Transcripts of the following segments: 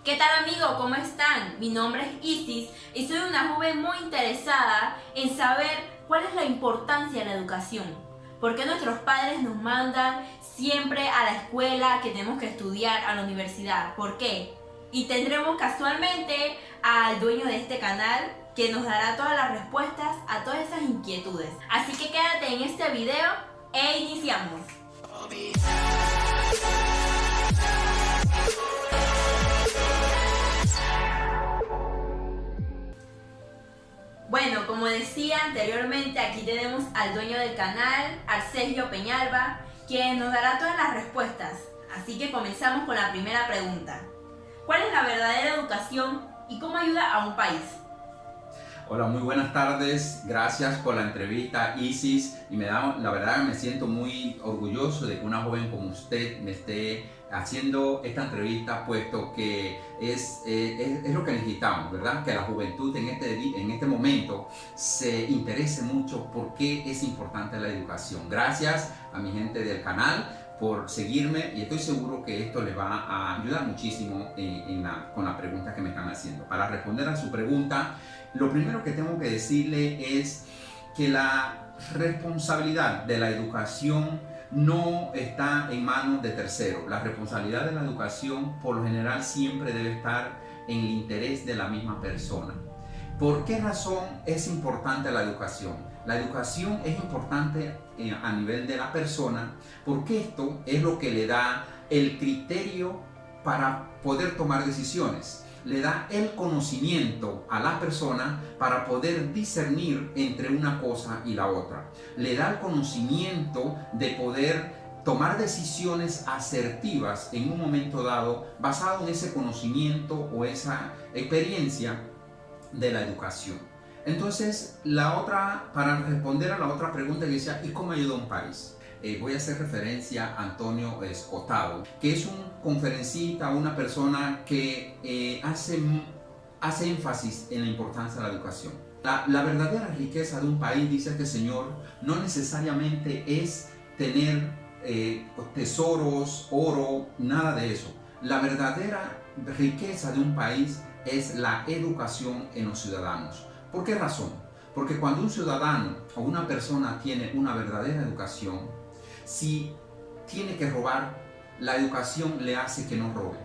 ¿Qué tal amigos? ¿Cómo están? Mi nombre es Isis y soy una joven muy interesada en saber cuál es la importancia de la educación. ¿Por qué nuestros padres nos mandan siempre a la escuela, que tenemos que estudiar, a la universidad? ¿Por qué? Y tendremos casualmente al dueño de este canal que nos dará todas las respuestas a todas esas inquietudes. Así que quédate en este video e iniciamos. Bueno, como decía anteriormente, aquí tenemos al dueño del canal, Arcegio Peñalba, quien nos dará todas las respuestas. Así que comenzamos con la primera pregunta. ¿Cuál es la verdadera educación y cómo ayuda a un país? Hola, muy buenas tardes. Gracias por la entrevista, Isis. Y la verdad me siento muy orgulloso de que una joven como usted me esté haciendo esta entrevista, puesto que es lo que necesitamos, ¿verdad? Que la juventud en este momento se interese mucho por qué es importante la educación. Gracias a mi gente del canal por seguirme y estoy seguro que esto les va a ayudar muchísimo con la pregunta que me están haciendo. Para responder a su pregunta, lo primero que tengo que decirle es que la responsabilidad de la educación no está en manos de terceros. La responsabilidad de la educación por lo general siempre debe estar en el interés de la misma persona. ¿Por qué razón es importante la educación? La educación es importante a nivel de la persona porque esto es lo que le da el criterio para poder tomar decisiones. Le da el conocimiento a la persona para poder discernir entre una cosa y la otra. Le da el conocimiento de poder tomar decisiones asertivas en un momento dado basado en ese conocimiento o esa experiencia de la educación. Entonces, para responder a la otra pregunta que decía, ¿y cómo ayuda a un país? Voy a hacer referencia a Antonio Escotado, que es un conferencista, una persona que hace énfasis en la importancia de la educación. La verdadera riqueza de un país, dice este señor, no necesariamente es tener tesoros, oro, nada de eso. La verdadera riqueza de un país es la educación en los ciudadanos. ¿Por qué razón? Porque cuando un ciudadano o una persona tiene una verdadera educación, si tiene que robar, la educación le hace que no robe.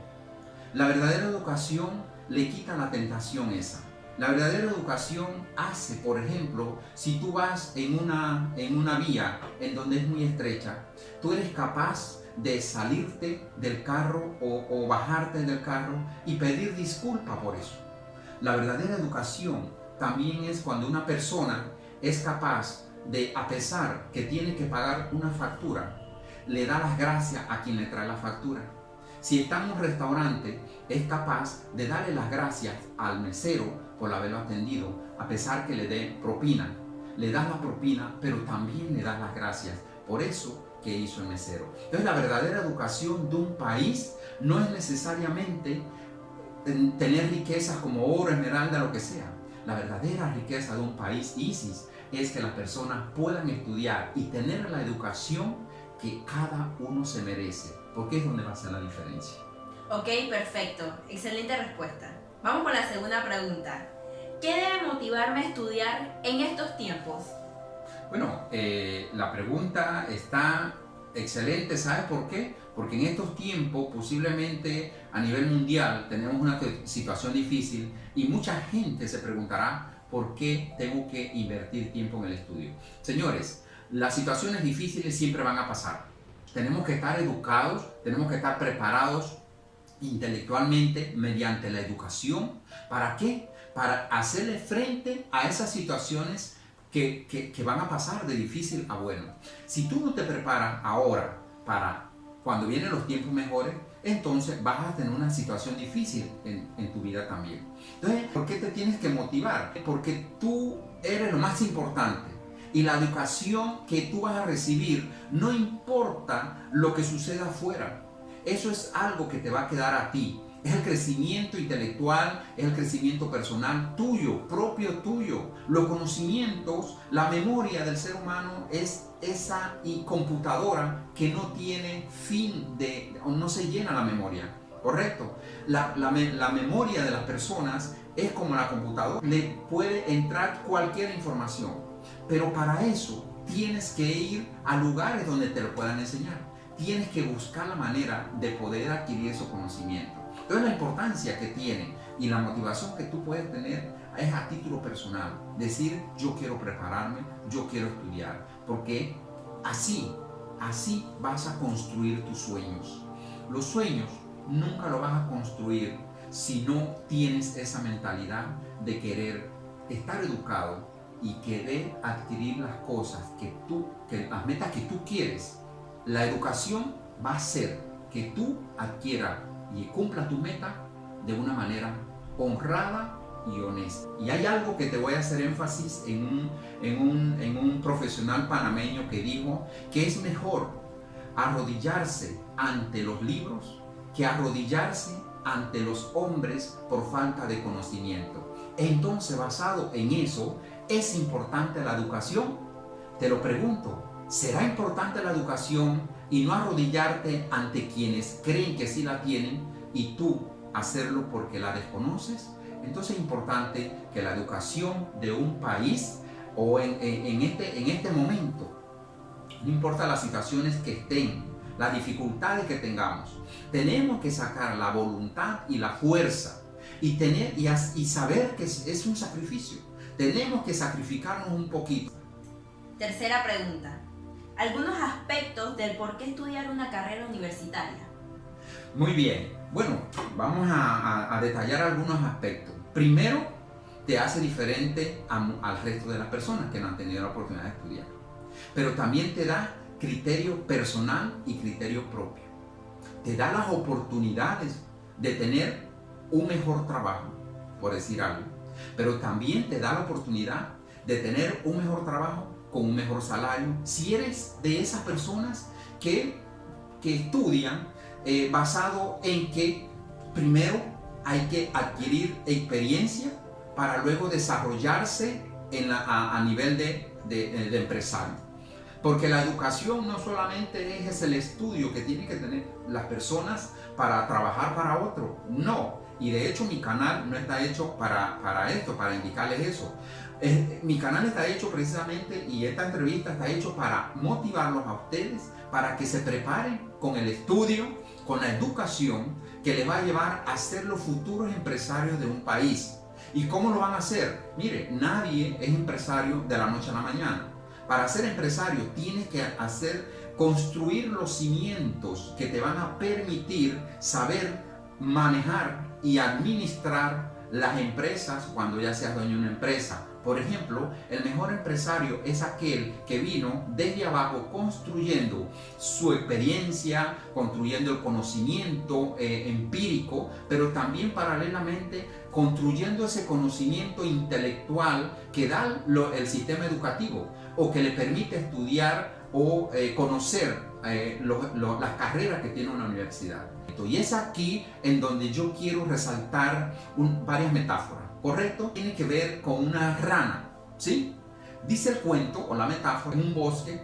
La verdadera educación le quita la tentación esa. La verdadera educación hace, por ejemplo, si tú vas en una vía en donde es muy estrecha, tú eres capaz de salirte del carro o bajarte del carro y pedir disculpa por eso. La verdadera educación también es cuando una persona es capaz de, a pesar que tiene que pagar una factura, le da las gracias a quien le trae la factura. Si está en un restaurante, es capaz de darle las gracias al mesero por haberlo atendido, a pesar que le dé propina. Le das la propina, pero también le das las gracias por eso que hizo el mesero. Entonces, la verdadera educación de un país no es necesariamente tener riquezas como oro, esmeralda, lo que sea. La verdadera riqueza de un país, Isis, es que las personas puedan estudiar y tener la educación que cada uno se merece, porque es donde va a ser la diferencia. Ok, perfecto. Excelente respuesta. Vamos con la segunda pregunta. ¿Qué debe motivarme a estudiar en estos tiempos? Bueno, la pregunta está excelente. ¿Sabes por qué? Porque en estos tiempos posiblemente a nivel mundial tenemos una situación difícil y mucha gente se preguntará ¿por qué tengo que invertir tiempo en el estudio? Señores, las situaciones difíciles siempre van a pasar. Tenemos que estar educados, tenemos que estar preparados intelectualmente mediante la educación. ¿Para qué? Para hacerle frente a esas situaciones que van a pasar de difícil a bueno. Si tú no te preparas ahora para cuando vienen los tiempos mejores, entonces vas a tener una situación difícil en tu vida también. Entonces, ¿por qué te tienes que motivar? Porque tú eres lo más importante. Y la educación que tú vas a recibir no importa lo que suceda afuera. Eso es algo que te va a quedar a ti. Es el crecimiento intelectual, es el crecimiento personal tuyo, propio tuyo. Los conocimientos, la memoria del ser humano es esa computadora que no tiene fin, no se llena la memoria. ¿correcto? La memoria de las personas es como la computadora, le puede entrar cualquier información, pero para eso tienes que ir a lugares donde te lo puedan enseñar. Tienes que buscar la manera de poder adquirir ese conocimiento. Entonces la importancia que tiene y la motivación que tú puedes tener es a título personal. Decir, yo quiero prepararme, yo quiero estudiar, porque así vas a construir tus sueños. Los sueños nunca los vas a construir si no tienes esa mentalidad de querer estar educado y querer adquirir las cosas que las metas que tú quieres. La educación va a hacer que tú adquieras y cumplas tu meta de una manera honrada y honesta. Y hay algo que te voy a hacer énfasis en un profesional panameño que dijo que es mejor arrodillarse ante los libros que arrodillarse ante los hombres por falta de conocimiento. Entonces, basado en eso, ¿es importante la educación? Te lo pregunto, ¿será importante la educación y no arrodillarte ante quienes creen que sí la tienen y tú hacerlo porque la desconoces? Entonces es importante que la educación de un país o en este momento, no importa las situaciones que estén, las dificultades que tengamos, tenemos que sacar la voluntad y la fuerza y saber que es un sacrificio. Tenemos que sacrificarnos un poquito. Tercera pregunta. Algunos aspectos del por qué estudiar una carrera universitaria. Muy bien. Bueno, vamos a detallar algunos aspectos. Primero, te hace diferente al resto de las personas que no han tenido la oportunidad de estudiar. Pero también te da criterio personal y criterio propio. Te da las oportunidades de tener un mejor trabajo, por decir algo. Pero también te da la oportunidad de tener un mejor trabajo con un mejor salario. Si eres de esas personas que estudian basado en que primero hay que adquirir experiencia para luego desarrollarse a nivel de empresario. Porque la educación no solamente es el estudio que tienen que tener las personas para trabajar para otro, no. Y de hecho mi canal no está hecho para esto, para indicarles eso. Mi canal está hecho precisamente, y esta entrevista está hecho para motivarlos a ustedes, para que se preparen con el estudio, con la educación que les va a llevar a ser los futuros empresarios de un país. ¿Y cómo lo van a hacer? Mire, nadie es empresario de la noche a la mañana. Para ser empresario tienes que construir los cimientos que te van a permitir saber manejar y administrar las empresas cuando ya seas dueño de una empresa. Por ejemplo, el mejor empresario es aquel que vino desde abajo construyendo su experiencia, construyendo el conocimiento empírico, pero también paralelamente construyendo ese conocimiento intelectual que da el sistema educativo o que le permite estudiar o conocer las carreras que tiene una universidad. Y es aquí en donde yo quiero resaltar varias metáforas, ¿correcto? Tiene que ver con una rana, ¿sí? Dice el cuento o la metáfora, en un bosque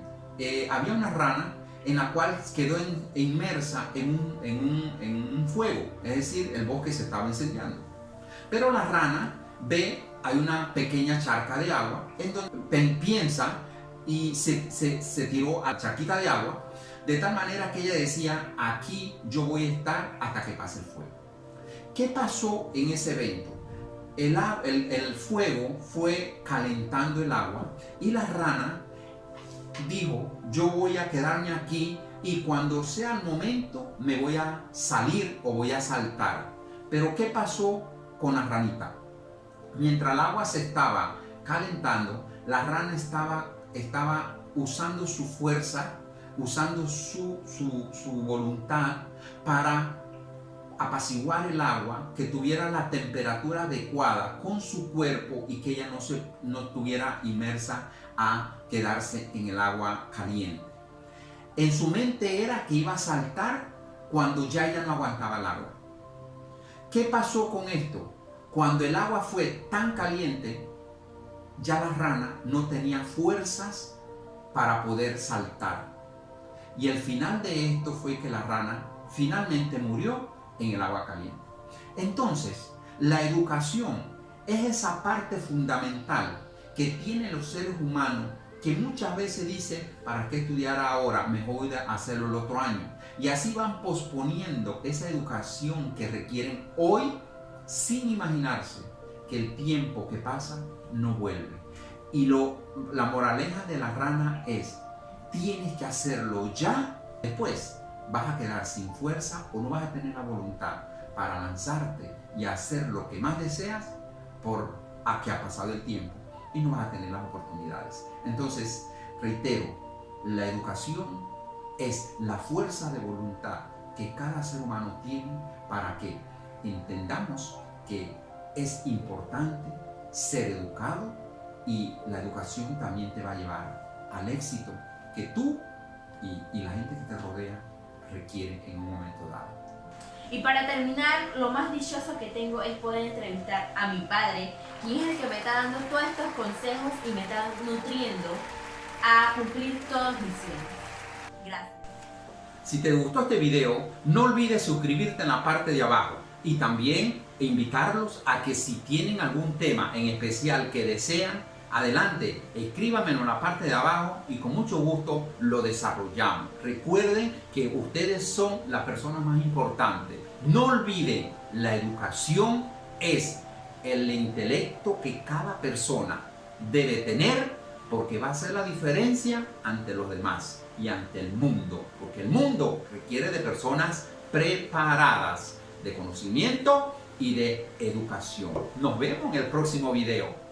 había una rana en la cual quedó inmersa en un fuego, es decir, el bosque se estaba incendiando. Pero la rana hay una pequeña charca de agua, en donde piensa y se tiró a la charquita de agua, de tal manera que ella decía, aquí yo voy a estar hasta que pase el fuego. ¿Qué pasó en ese evento? El fuego fue calentando el agua y la rana dijo, yo voy a quedarme aquí y cuando sea el momento me voy a salir o voy a saltar. Pero ¿qué pasó con la ranita? Mientras el agua se estaba calentando, la rana estaba usando su fuerza, usando su voluntad para apaciguar el agua, que tuviera la temperatura adecuada con su cuerpo y que ella no estuviera inmersa a quedarse en el agua caliente. En su mente era que iba a saltar cuando ya ella no aguantaba el agua. ¿Qué pasó con esto? Cuando el agua fue tan caliente, ya la rana no tenía fuerzas para poder saltar. Y el final de esto fue que la rana finalmente murió en el agua caliente. Entonces, la educación es esa parte fundamental que tienen los seres humanos, que muchas veces dice, ¿para qué estudiar ahora? Mejor voy a hacerlo el otro año. Y así van posponiendo esa educación que requieren hoy, sin imaginarse que el tiempo que pasa no vuelve. Y la moraleja de la rana es, tienes que hacerlo ya, después vas a quedar sin fuerza o no vas a tener la voluntad para lanzarte y hacer lo que más deseas a que ha pasado el tiempo y no vas a tener las oportunidades. Entonces, reitero, la educación es la fuerza de voluntad que cada ser humano tiene para que entendamos que es importante ser educado, y la educación también te va a llevar al éxito que tú y la gente que te rodea requieren en un momento dado. Y para terminar, lo más dichoso que tengo es poder entrevistar a mi padre, quien es el que me está dando todos estos consejos y me está nutriendo a cumplir todos mis sueños. Gracias. Si te gustó este video, no olvides suscribirte en la parte de abajo y también invitarlos a que si tienen algún tema en especial que desean, adelante, escríbamelo en la parte de abajo y con mucho gusto lo desarrollamos. Recuerden que ustedes son las personas más importantes. No olviden, la educación es el intelecto que cada persona debe tener, porque va a hacer la diferencia ante los demás y ante el mundo, porque el mundo requiere de personas preparadas, de conocimiento y de educación. Nos vemos en el próximo video.